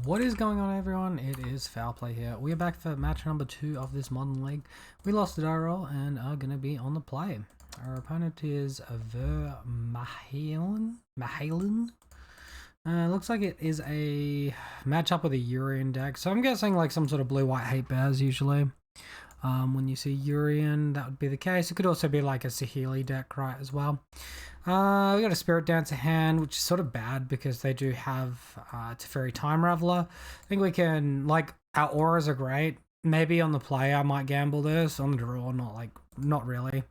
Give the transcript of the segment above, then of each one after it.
What is going on, everyone? It is Foul Play here. We are back for match number 2 of this modern league. We lost the die roll and are going to be on the play. Our opponent is Mahalen. Looks like it is a matchup with a Yorion deck. So I'm guessing like some sort of blue-white Hatebears usually. When you see Yorion, that would be the case. It could also be like a Sahili deck, right, as well. We got a Spirit Dancer hand, which is sort of bad because they do have Teferi Time Raveler. I think we can, like, our auras are great. Maybe on the play I might gamble this. On the draw, not really.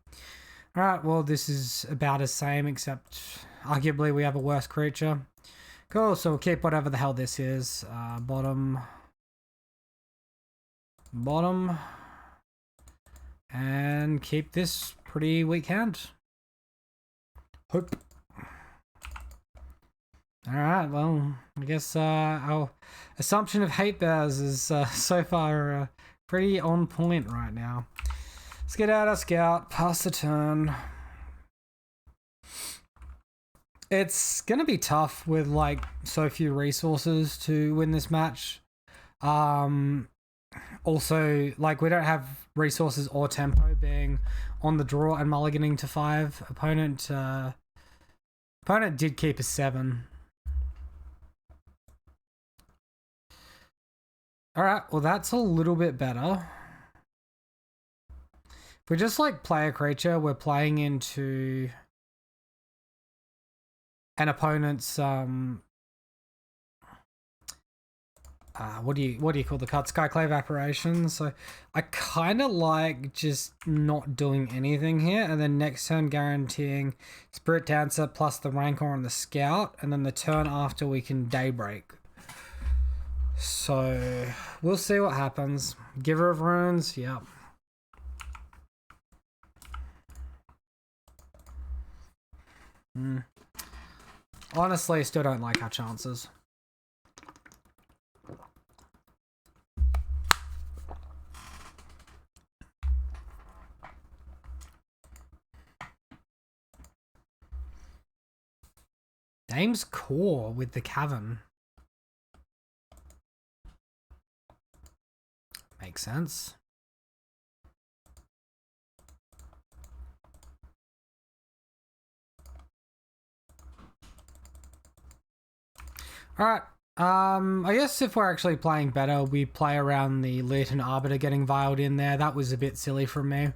Alright, well, this is about the same, except arguably we have a worse creature. Cool, so we'll keep whatever the hell this is. Bottom. And keep this pretty weak hand. Hope. Alright, well, I guess our assumption of Hatebears is so far pretty on point right now. Let's get out our scout, pass the turn. It's gonna be tough with like so few resources to win this match. Also, like, we don't have resources or tempo being on the draw and mulliganing to 5. Opponent did keep a 7. Alright, well, that's a little bit better. If we just, like, play a creature, we're playing into an opponent's, what do you call the card? Skyclave Apparition. So I kind of like just not doing anything here, and then next turn guaranteeing Spirit Dancer plus the Rancor on the Scout, and then the turn after we can Daybreak. So we'll see what happens. Giver of Runes, yep. Honestly, still don't like our chances. Dame's Core with the Cavern. Makes sense. Alright, I guess if we're actually playing better, we play around the Leoton Arbiter getting vialed in there. That was a bit silly from me.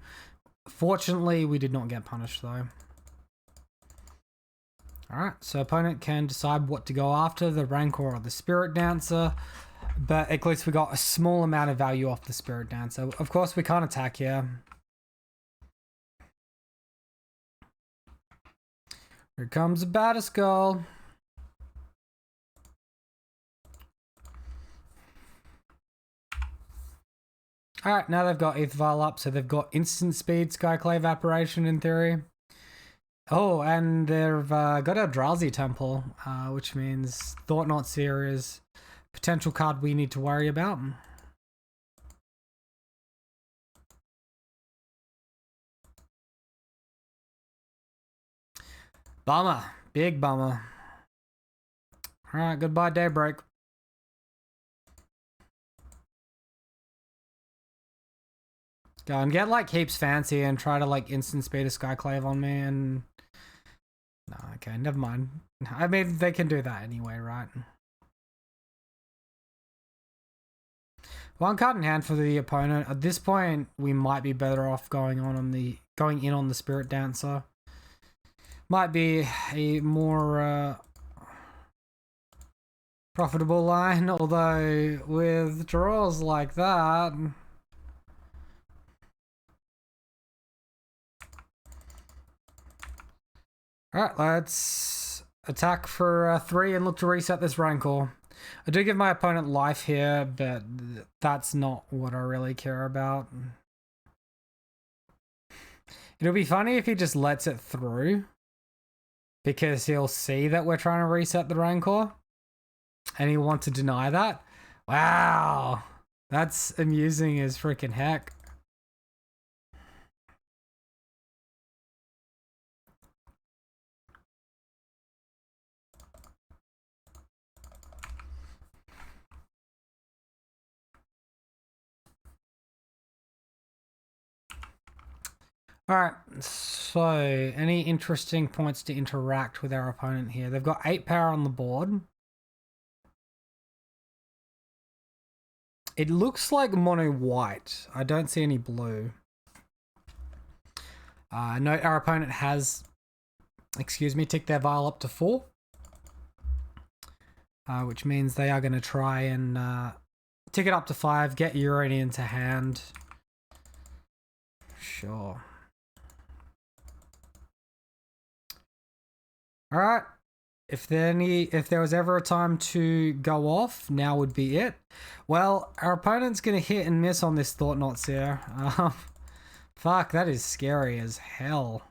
Fortunately, we did not get punished though. Alright, so opponent can decide what to go after, the Rancor or the Spirit Dancer, but at least we got a small amount of value off the Spirit Dancer. Of course, we can't attack here. Here comes a Batterskull. Alright, now they've got Aether Vial up, so they've got instant speed Skyclave Apparition in theory. Oh, and they've got a Drowsy Temple, which means Thought Knot Seer is a potential card we need to worry about. Bummer. Big bummer. Alright, goodbye Daybreak. Go and get like heaps fancy and try to like instant speed a Skyclave on me and... No, okay, never mind. I mean, they can do that anyway, right? One card in hand for the opponent. At this point, we might be better off going in on the Spirit Dancer. Might be a more profitable line, although with draws like that... Alright, let's attack for 3 and look to reset this Rancor. I do give my opponent life here, but that's not what I really care about. It'll be funny if he just lets it through, because he'll see that we're trying to reset the Rancor, and he'll want to deny that. Wow, that's amusing as freaking heck. Alright, so any interesting points to interact with our opponent here? They've got 8 power on the board. It looks like mono white. I don't see any blue. Note our opponent has, ticked their vial up to 4. Which means they are going to try and tick it up to 5, get Yorion into hand. Sure. Alright. If there was ever a time to go off, now would be it. Well, our opponent's going to hit and miss on this Thought Knots here. Fuck, that is scary as hell.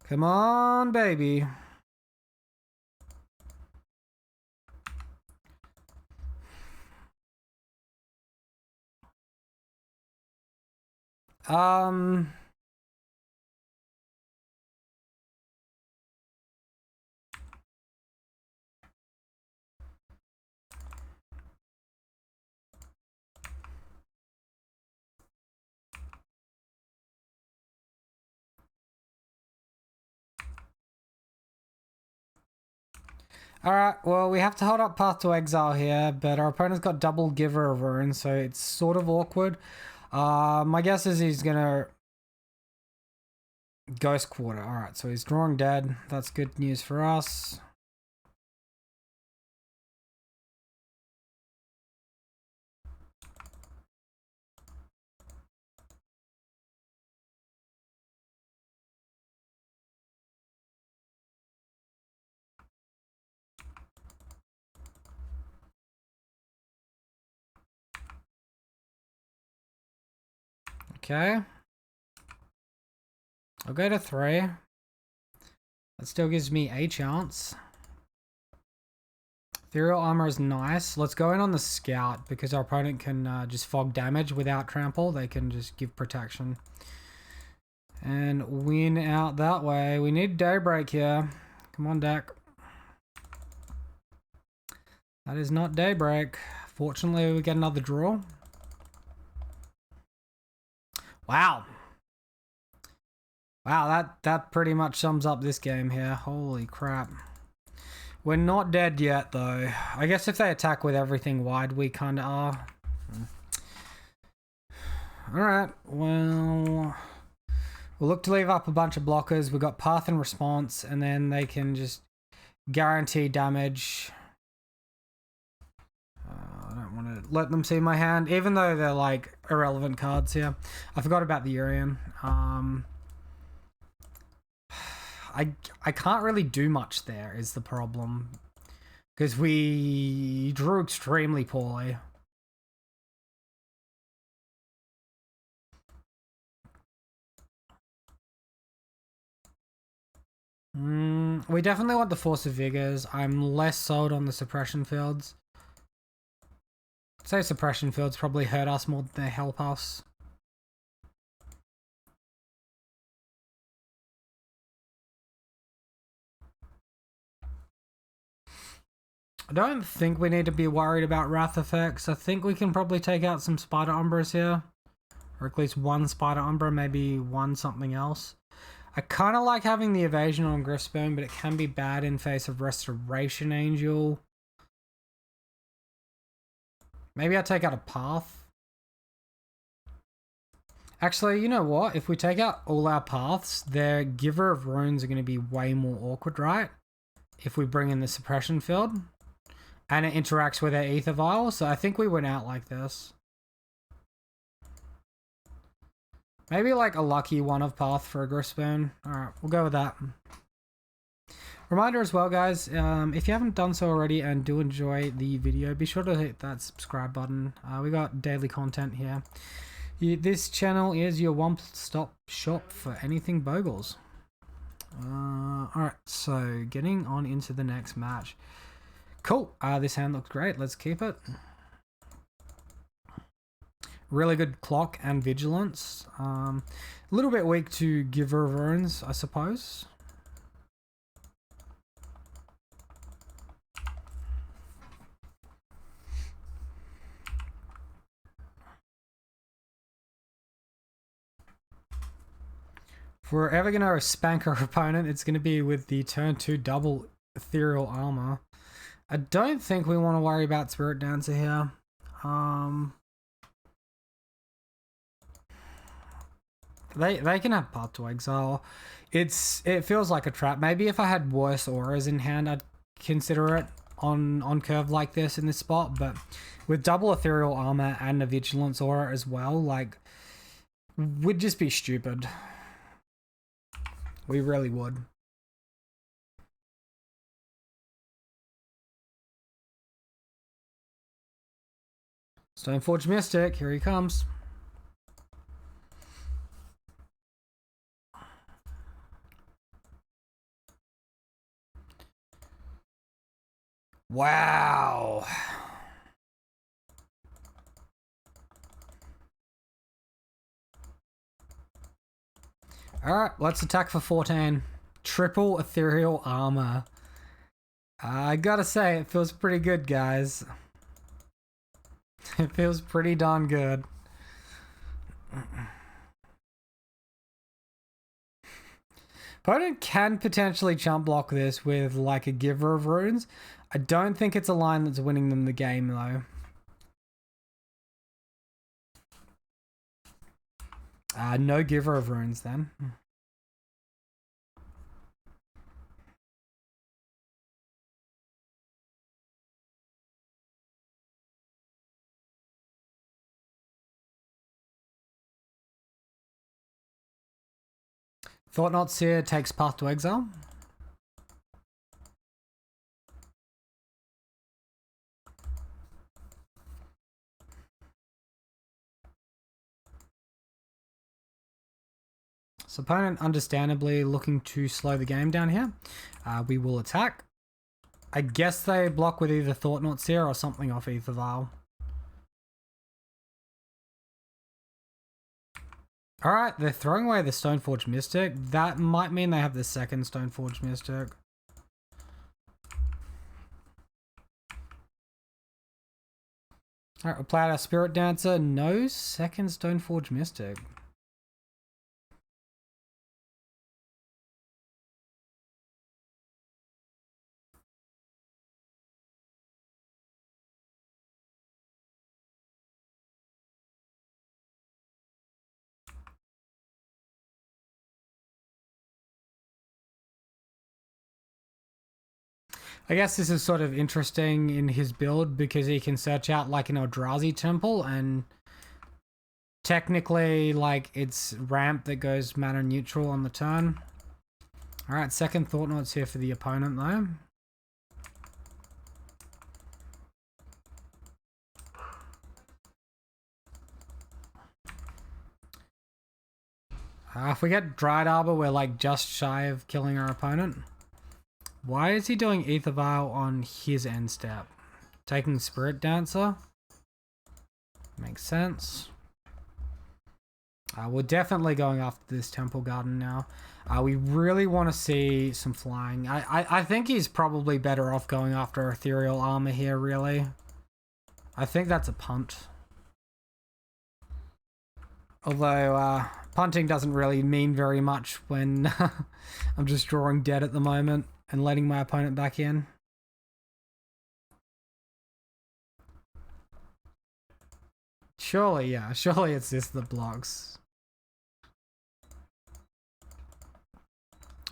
Come on, baby. Alright, well, we have to hold up Path to Exile here, but our opponent's got double Giver of Runes, so it's sort of awkward. My guess is he's gonna Ghost Quarter. Alright, so he's drawing dead. That's good news for us. Okay. I'll go to 3. That still gives me a chance. Ethereal Armor is nice. Let's go in on the Scout because our opponent can just fog damage without trample. They can just give protection. And win out that way. We need Daybreak here. Come on, deck. That is not Daybreak. Fortunately, we get another draw. Wow. Wow, that pretty much sums up this game here. Holy crap. We're not dead yet, though. I guess if they attack with everything wide, we kind of are. Alright, well... We'll look to leave up a bunch of blockers. We've got Path and Response, and then they can just guarantee damage. I don't want to let them see my hand, even though they're like irrelevant cards here. I forgot about the Yorion. I can't really do much there is the problem. Because we drew extremely poorly. We definitely want the Force of Vigors. I'm less sold on the Suppression Fields. I'd say Suppression Fields probably hurt us more than they help us. I don't think we need to be worried about Wrath effects. I think we can probably take out some Spider Umbras here. Or at least one Spider Umbra, maybe one something else. I kind of like having the evasion on Griffspoon, but it can be bad in face of Restoration Angel. Maybe I take out a Path. Actually, you know what? If we take out all our paths, their Giver of Runes are going to be way more awkward, right? If we bring in the Suppression Field. And it interacts with our Ether Vial, so I think we went out like this. Maybe like a lucky one of Path for a Griffspoon. Alright, we'll go with that. Reminder as well, guys, if you haven't done so already and do enjoy the video, be sure to hit that subscribe button. We got daily content here. This channel is your one-stop shop for anything Bogles. Alright, so getting on into the next match. Cool, this hand looks great, let's keep it. Really good clock and vigilance. A little bit weak to Giver of Runes, I suppose. we're ever going to spank our opponent, it's going to be with the turn 2 double ethereal armor. I don't think we want to worry about Spirit Dancer here. They can have Path to Exile. It feels like a trap. Maybe if I had worse auras in hand, I'd consider it on curve like this in this spot. But with double ethereal armor and a vigilance aura as well, like, we'd just be stupid. We really would. Stoneforge Mystic, here he comes. Wow. Alright, let's attack for 14. Triple ethereal armor. I gotta say, it feels pretty good, guys. It feels pretty darn good. Opponent can potentially chump block this with like a Giver of Runes. I don't think it's a line that's winning them the game though. No Giver of Runes then. Thought Not Seer takes Path to Exile. So opponent understandably looking to slow the game down here. We will attack. I guess they block with either Thought Not Seer or something off Aether Vial. Alright, they're throwing away the Stoneforge Mystic. That might mean they have the second Stoneforge Mystic. Alright, we'll play out our Spirit Dancer. No second Stoneforge Mystic. I guess this is sort of interesting in his build because he can search out like an Eldrazi temple and technically like it's ramp that goes mana neutral on the turn. Alright, second Thought Knot's here for the opponent though. If we get Dried Arbor, we're like just shy of killing our opponent. Why is he doing Aether Vial on his end step? Taking Spirit Dancer? Makes sense. We're definitely going after this Temple Garden now. We really want to see some flying. I think he's probably better off going after Ethereal Armor here, really. I think that's a punt. Although, punting doesn't really mean very much when I'm just drawing dead at the moment and letting my opponent back in. Surely, yeah. Surely it's this that blocks.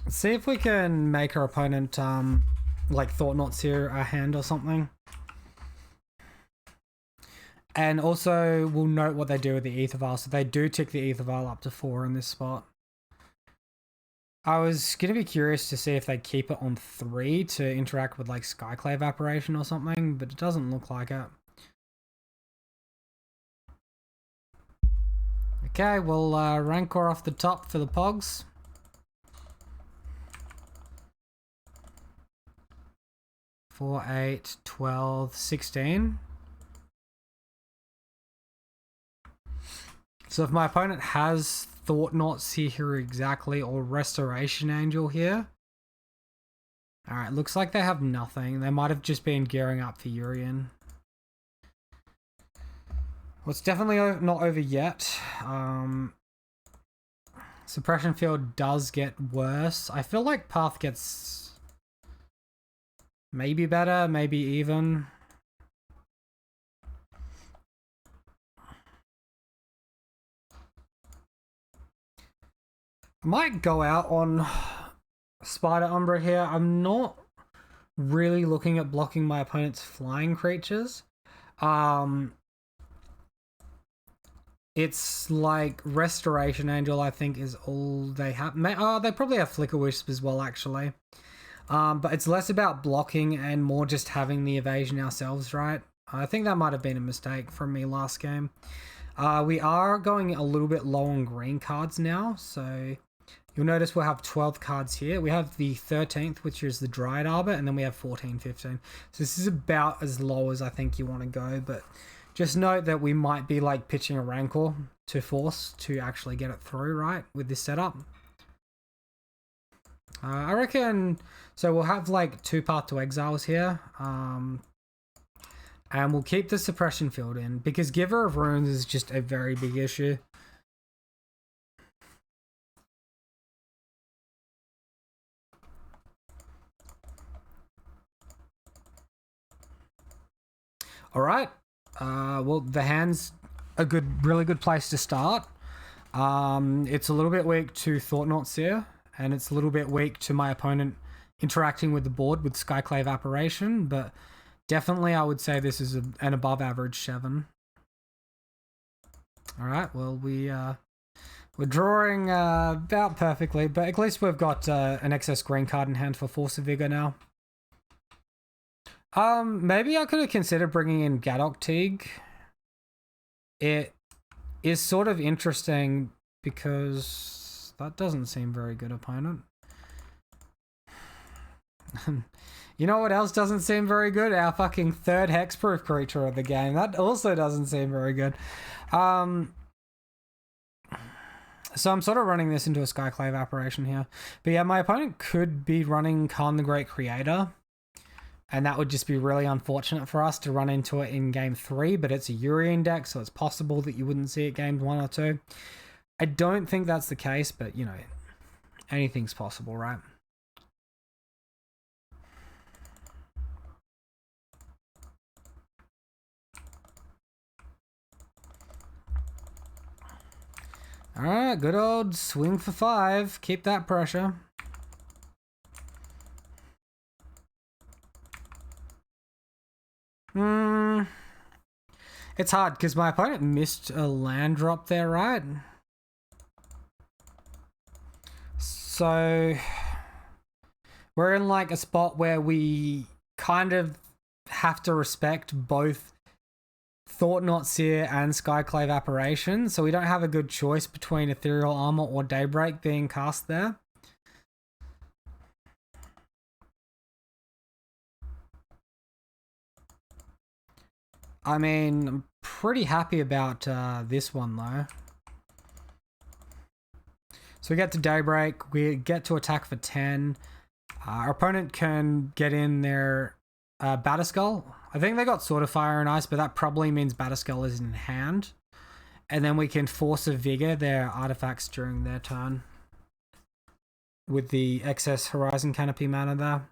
Let's see if we can make our opponent, like, Thought Not Seer a hand or something. And also, we'll note what they do with the Aether Vial. So they do tick the Aether Vial up to 4 in this spot. I was going to be curious to see if they keep it on 3 to interact with like Skyclave Apparition or something, but it doesn't look like it. Okay, we'll Rancor off the top for the Pogs. Four, 8, 12, 16. So if my opponent has Thought Not Seer here exactly, or Restoration Angel here. Alright, looks like they have nothing. They might have just been gearing up for Yorion. Well, it's definitely not over yet. Suppression field does get worse. I feel like path gets maybe better, maybe even. I might go out on Spider Umbra here. I'm not really looking at blocking my opponent's flying creatures. It's like Restoration Angel, I think, is all they have. They probably have Flicker Wisp as well, actually. But it's less about blocking and more just having the evasion ourselves, right? I think that might have been a mistake from me last game. We are going a little bit low on green cards now, so you'll notice we'll have 12 cards here. We have the 13th, which is the Dryad Arbor, and then we have 14, 15. So this is about as low as I think you want to go, but just note that we might be like pitching a Rancor to force to actually get it through, right, with this setup. I reckon, so we'll have like 2 Path to Exiles here, and we'll keep the Suppression field in, because Giver of Runes is just a very big issue. Alright, well, the hand's a really good place to start. It's a little bit weak to Thought-Knot Seer, and it's a little bit weak to my opponent interacting with the board with Skyclave Apparition, but definitely I would say this is an above average 7. Alright, well, we're drawing about perfectly, but at least we've got an excess green card in hand for Force of Vigor now. Maybe I could have considered bringing in Gadok Teague. It is sort of interesting because that doesn't seem very good, opponent. You know what else doesn't seem very good? Our fucking 3rd hexproof creature of the game. That also doesn't seem very good. So I'm sort of running this into a Skyclave Apparition here. But yeah, my opponent could be running Khan the Great Creator. And that would just be really unfortunate for us to run into it in game 3, but it's a Yorion deck, so it's possible that you wouldn't see it game 1 or 2. I don't think that's the case, but, you know, anything's possible, right? Alright, good old swing for 5. Keep that pressure. It's hard because my opponent missed a land drop there, right? So we're in like a spot where we kind of have to respect both Thought-Knot Seer and Skyclave Apparition, so we don't have a good choice between Ethereal Armor or Daybreak being cast there. I mean, I'm pretty happy about this one, though. So we get to Daybreak, we get to attack for 10. Our opponent can get in their Batterskull. I think they got Sword of Fire and Ice, but that probably means Batterskull is in hand. And then we can Force of Vigor their artifacts during their turn with the excess Horizon Canopy mana there.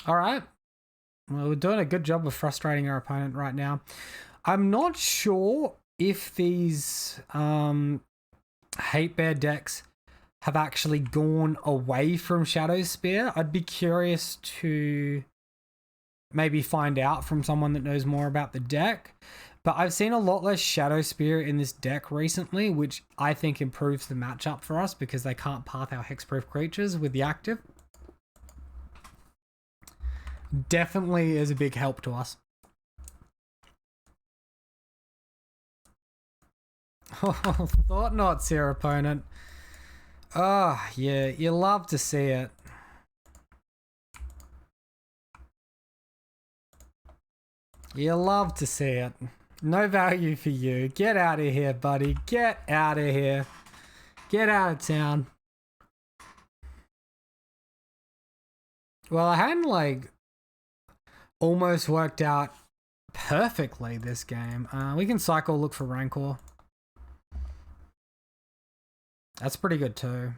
Alright. Well, we're doing a good job of frustrating our opponent right now. I'm not sure if these Hatebear decks have actually gone away from Shadow Spear. I'd be curious to maybe find out from someone that knows more about the deck. But I've seen a lot less Shadow Spear in this deck recently, which I think improves the matchup for us because they can't path our hexproof creatures with the active. Definitely is a big help to us. Oh, Thought-Knot Seer, opponent. Oh, yeah, you love to see it. You love to see it. No value for you. Get out of here, buddy. Get out of here. Get out of town. Well, I hadn't, like, almost worked out perfectly this game. We can cycle, look for Rancor. That's pretty good too.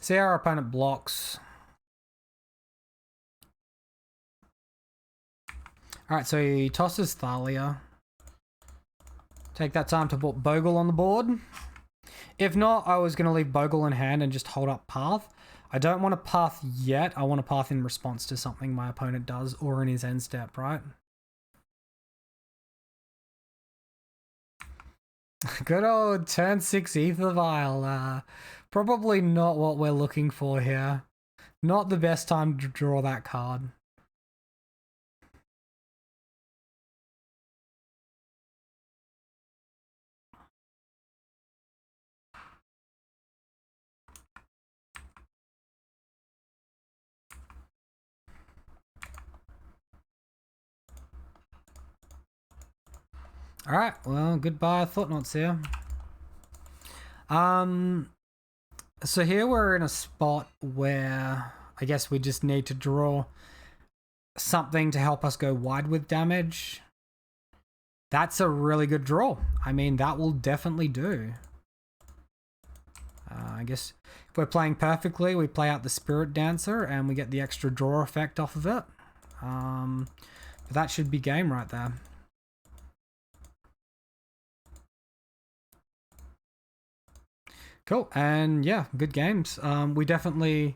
See how our opponent blocks. Alright, so he tosses Thalia. Take that time to put Bogle on the board. If not, I was going to leave Bogle in hand and just hold up Path. I don't want a Path yet. I want a Path in response to something my opponent does or in his end step, right? Good old turn 6 Ether Vial. Probably not what we're looking for here. Not the best time to draw that card. Alright, well, goodbye Thought-Knots here. So here we're in a spot where I guess we just need to draw something to help us go wide with damage. That's a really good draw. I mean, that will definitely do. I guess if we're playing perfectly, we play out the Spirit Dancer and we get the extra draw effect off of it. But that should be game right there. Cool, and yeah, good games. We definitely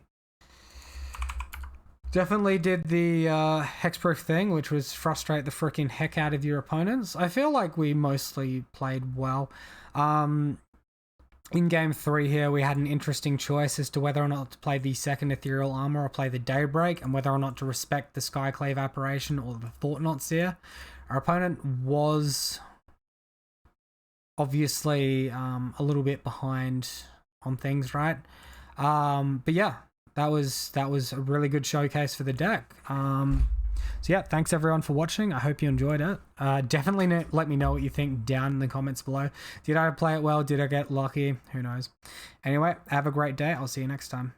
did the hexproof thing, which was frustrate the freaking heck out of your opponents. I feel like we mostly played well. In game 3 here, we had an interesting choice as to whether or not to play the second Ethereal Armor or play the Daybreak, and whether or not to respect the Skyclave Apparition or the Thought-Knots here. Our opponent was obviously a little bit behind on things, right? But yeah, that was a really good showcase for the deck. So yeah, thanks everyone for watching. I hope you enjoyed it. Definitely let me know what you think down in the comments below. Did I play it well? Did I get lucky? Who knows? Anyway, have a great day. I'll see you next time.